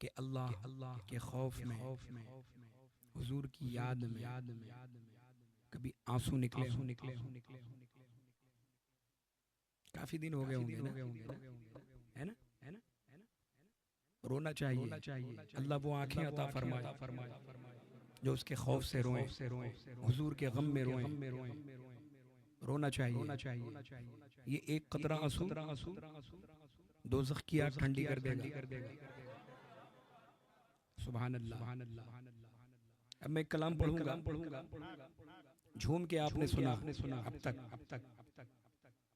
कि अल्लाह के खौफ में, हुजूर की याद में कभी आंसू निकले हो? काफी दिन हो गए होंगे ना, है ना? रोना चाहिए, अल्लाह वो आंखें अता फरमाए जो उसके खौफ से रोएं, हुजूर के गम में रोएं। रोना चाहिए, ये एक कतरा आंसू दोज़ख की आग ठंडी कर देगा। सुभान अल्लाह। अब मैं कलाम पढ़ूंगा, झूम के आपने सुना अब तक।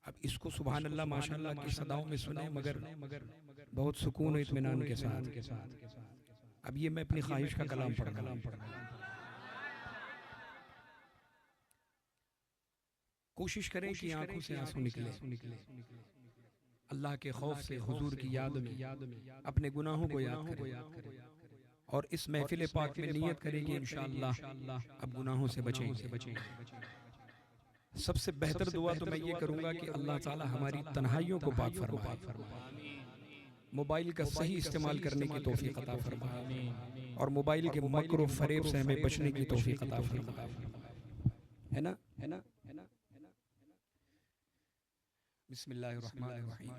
अब इसको सुभान अल्लाह माशाअल्लाह की सदाओं में सुने, मगर बहुत सुकून और इत्मीनान के साथ। अब ये मैं अपनी ख्वाहिश का कलाम पढ़ रहा हूं। कोशिश करें कि आंखों से आंसू निकले, अल्लाह के खौफ से, हुजूर की याद में अपने गुनाहों को याद करें और इस महफिल पाक में नियत करें कि इंशाअल्लाह अब गुनाहों से बचेंगे। सबसे बेहतर दुआ तो मैं ये करूंगा कि अल्लाह ताला हमारी तन्हाइयों को पाक फरमाए, मोबाइल का सही इस्तेमाल करने की तौफीक अता फरमाए और मोबाइल के मकर व फरेब से हमें बचने की तौफीक अता फरमाए। है ना? बिस्मिल्लाहिर्रहमानिर्रहीम।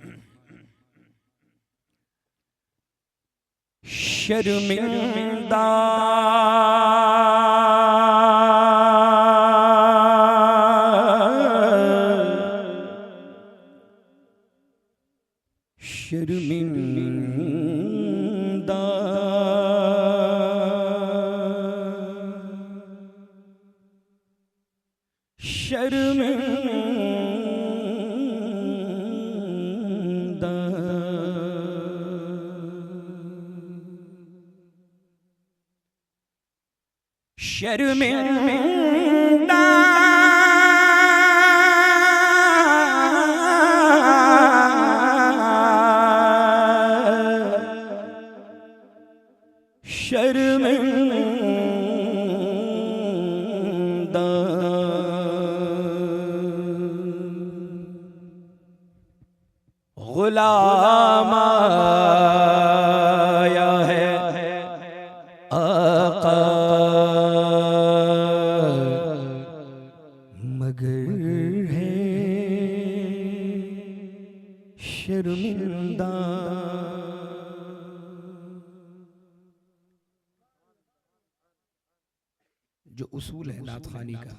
शर्मिंदा शर्मिंदा शर्मिंदा शर्मिंदा शर्मिंदा गुलाम आया है आका मगर है शर्मिंदा। जो उसूल है नात खानी का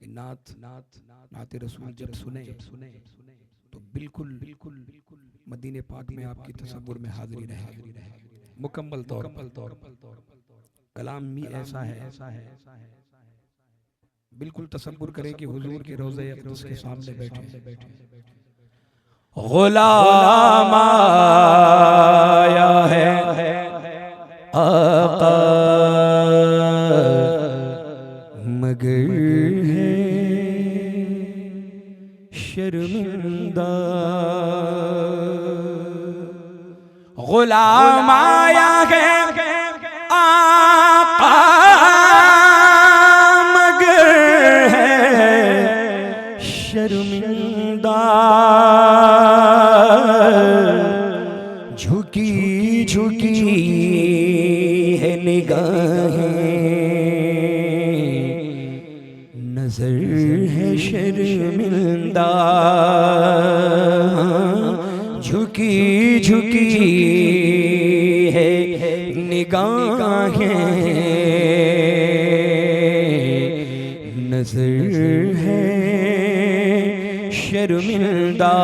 कि नात रसूल जब सुने तो बिल्कुल मदीने पाक में आपकी तसव्वुर में हाजिरी रहे मुकम्मल तौर पर। कलाम भी ऐसा है, बिल्कुल तसव्वुर करें कि हुजूर के रोज़े अक़दस के सामने बैठे। गुलाम आया है आका मगर है शर्मिंदा। गुलाम आया है आका मगर है शर्मिंदा। झुकी झुकी है निगाहें, नजर है शर्मिंदा। झुकी झुकी है निगाहें, नजर है शर्मिंदा।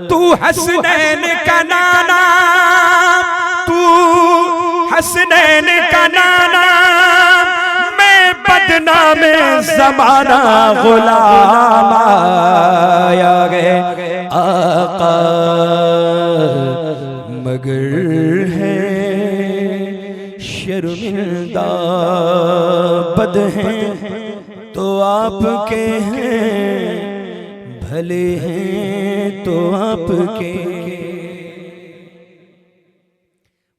तू हसनैन का नाना, तू हसनैन का नाना, बदनाम ज़माना। गुलाम आया गए आका मगर है शर्मिंदा। बद हैं तो आपके हैं, भले हैं तो आपके।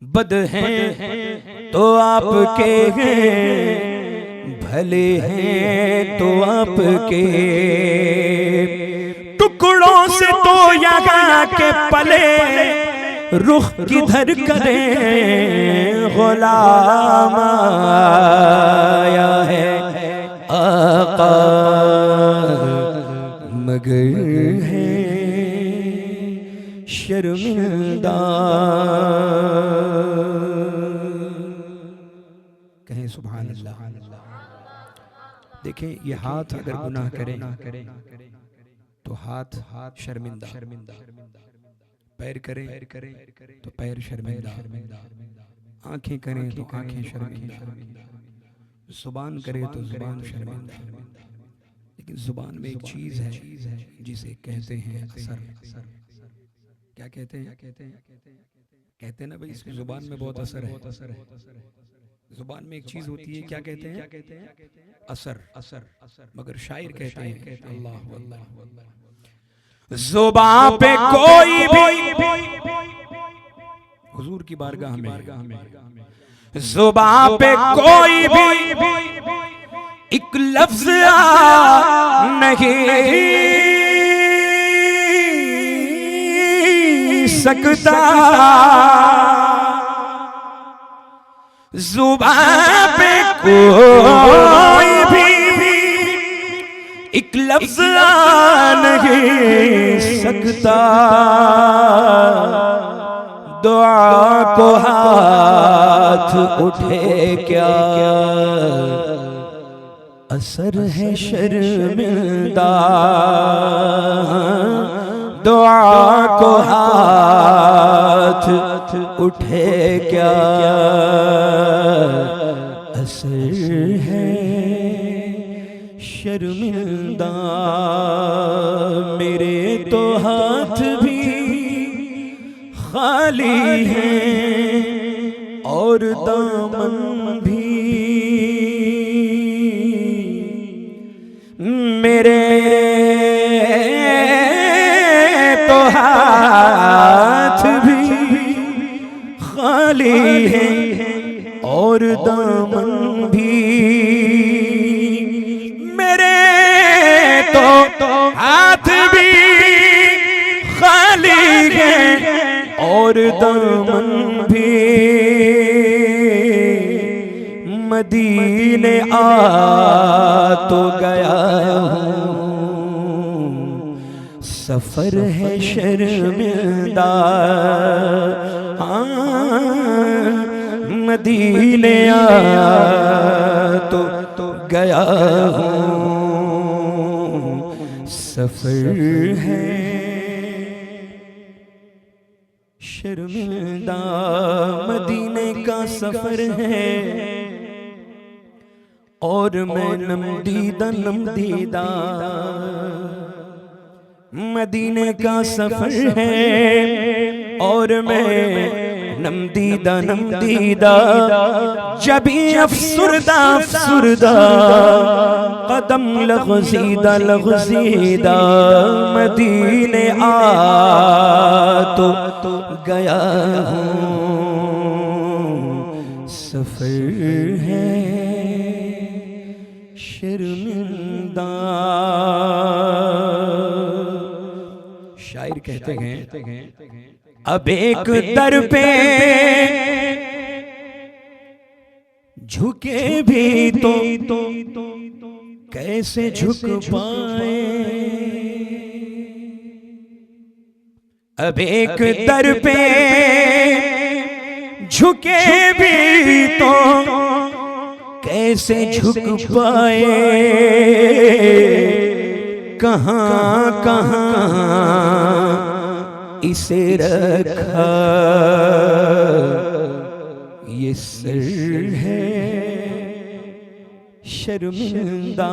बद हैं तो आपके हैं, भले हैं तो आपके। टुकड़ों से तो यहाँ के पले, रुख किधर करें गुलाम आया है आका, मगर है शर्मिंदा। कहें सुभान अल्लाह। देखें ये हाथ अगर गुनाह करे तो हाथ शर्मिंदा, पैर करें तो पैर शर्मिंदा, आंखें करें तो आंखें शर्मिंदा, जुबान करे तो जुबान शर्मिंदा। लेकिन जुबान में एक चीज है जिसे कहते हैं असर। क्या कहते हैं? कहते हैं ना भाई इसकी जुबान में बहुत असर है। जुबान में एक चीज होती है, क्या कहते हैं? असर। मगर शायर कहते हैं अल्लाह अल्लाह, जुबान पे कोई भी हुजूर की बारगाह में, जुबान पे कोई भी एक लफ्ज नहीं सकता, जुबान पे कोई भी एक लफ्ज नहीं सकता, दुआ को हाथ उठे क्या असर है शर्मिंदा, दुआ को हाथ उठे क्या असर है शर्मिंदा। मेरे तो हाथ भी खाली हैं और दामन भी, मेरे तो हाथ भी खाली हैं और दामन भी, मेरे तो हाथ भी खाली हैं और दामन भी। मदीने आ तो गया हूँ, सफर है शर्मिंदा। हाँ मदीने आ तो गया हूँ, सफर है शर्मिंदा। मदीने का सफर है और मैं नमदीदा नमदीदा, मदीने का सफर है और मैं नमदीदा नमदीदा। जबी अफसुरदा अफसुरदा कदम लग़ज़ीदा लग़ज़ीदा, मदीने आ तो गया हूँ, सफर है शर्मिंदा। शायर कहते हैं अब एक दर पे झुके भी तो कैसे झुक पाए, अब एक दर पे झुके भी तो कैसे झुक पाए, कहाँ कहाँ इसे रखा ये सर है शर्मिंदा।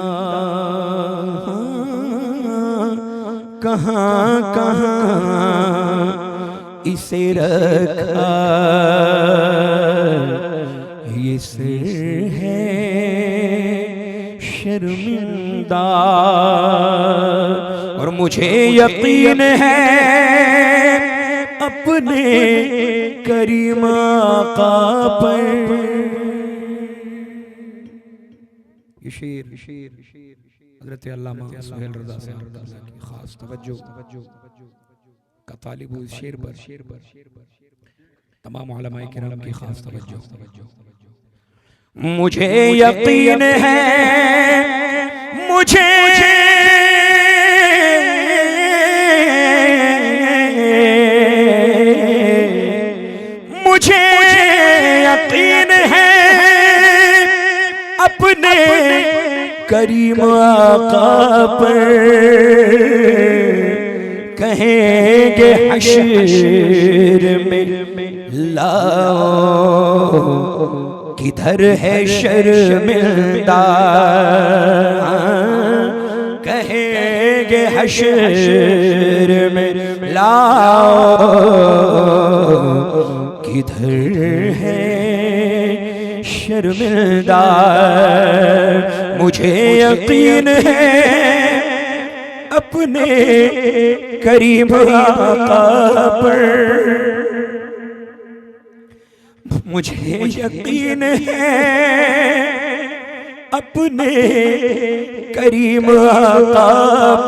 कहाँ कहाँ इसे रखा ये सर है शर्मिंदा। और मुझे यकीन है अपने करीम आका पर, ये शेर हज़रत अल्लामा सुहेल रज़ा साहब की खास तवज्जो का तालिब हूँ इस शेर पर, तमाम उलमाए किराम की खास तवज्जो। मुझे यकीन है, मुझे यकीन है अपने करीम आका पर कहेंगे हश्र में लाओ किधर है शर्मिंदा, कहेंगे हश्र में लाओ किधर है शर्मिंदा। मुझे यकीन है अपने करीम आका पर, मुझे यकीन है अपने करीम आका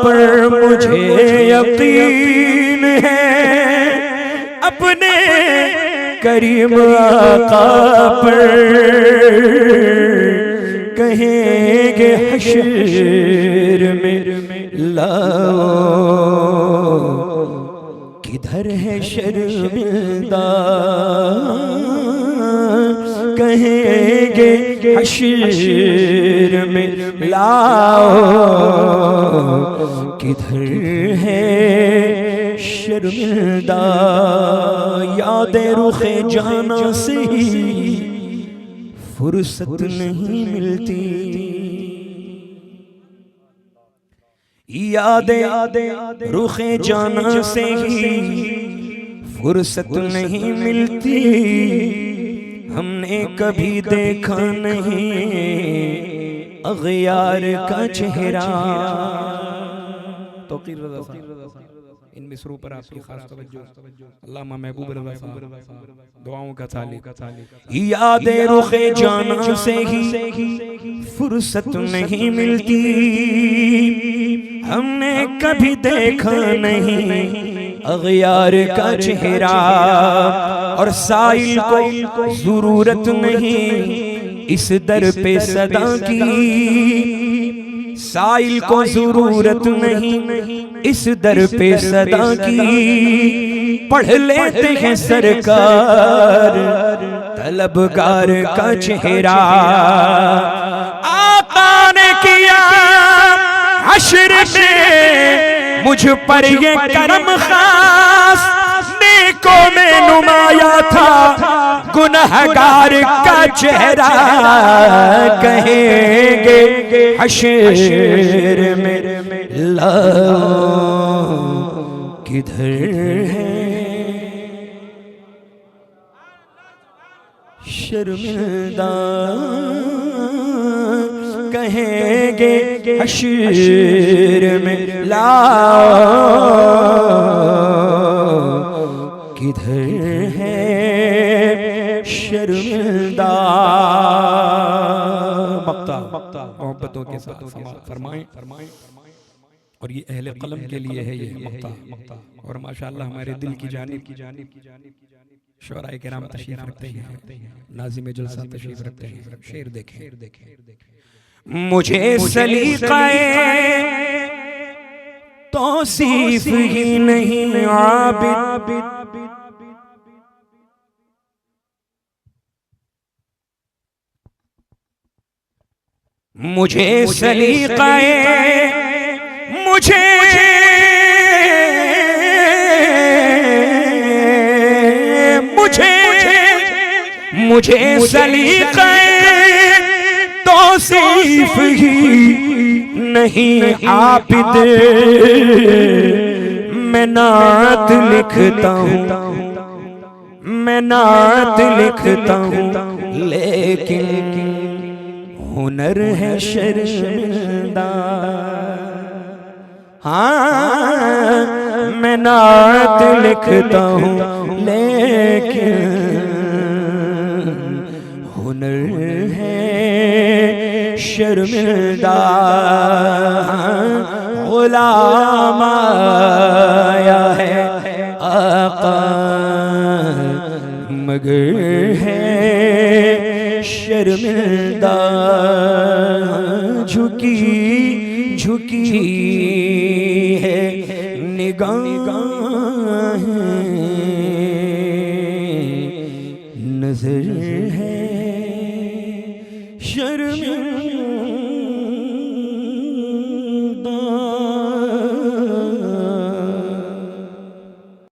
पर, मुझे यकीन है अपने करीम आका पर कहेंगे हश्र में लाओ किधर है शर्मिंदा, कहेंगे हश्र में लाओ किधर है शर्मिंदा। यादें रुखे जाना से ही फुर्सत नहीं मिलती, यादें रुखे जाना से ही फुर्सत नहीं मिलती। हमने कभी देखा नहीं अग़यार का चेहरा। तो इन मिसरों पर आपकी खास तवज्जो। अल्लामा महबूब रज़ा साहब दुआओं का तालिब। यादें रुखे जाना से ही फुर्सत नहीं मिलती, हमने कभी देखा नहीं अग़यार का चेहरा। और साइल को जरूरत नहीं इस दर पे सदा की, साइल को जरूरत नहीं इस दर पे सदा की। पढ़ लेते हैं सरकार तलबगार का चेहरा। आका ने किया हश्र में मुझ पर ये करम खास, नेकों में नुमाया था गुनहगार का चेहरा। कहेंगे हश्र में लाओ किधर है शर्मिंदा, कहेंगे हश्र में लाओ किधर है शर्मिंदा। मक्ता मोहब्बतों के साथ फरमाएं। और ये अहले कलम के लिए है ये मक्ता। और माशाअल्लाह हमारे दिल की जानिब शुअराए किराम तशरीफ रखते हैं, नाज़िम जलसा तशरीफ रखते हैं। शेर देखें। मुझे सलीक़ाए तौसीफ ही नहीं आबिद, मुझे सलीक़ाए मुझे सलीक़ाए तौसीफ ही नहीं आबिद। मैं नात लिखता हूँ, मैं नात लिखता हूँ, लेकिन हुनर है शर्मिंदा। हाँ मैं नात लिखता हूँ लेकिन हुनर है शर्मिंदा। शर्मिंदा गुलाम आया है आका, मगर है शर्मिंदा। झुकी झुकी है निगाहें, नजर है शर्मिंदा।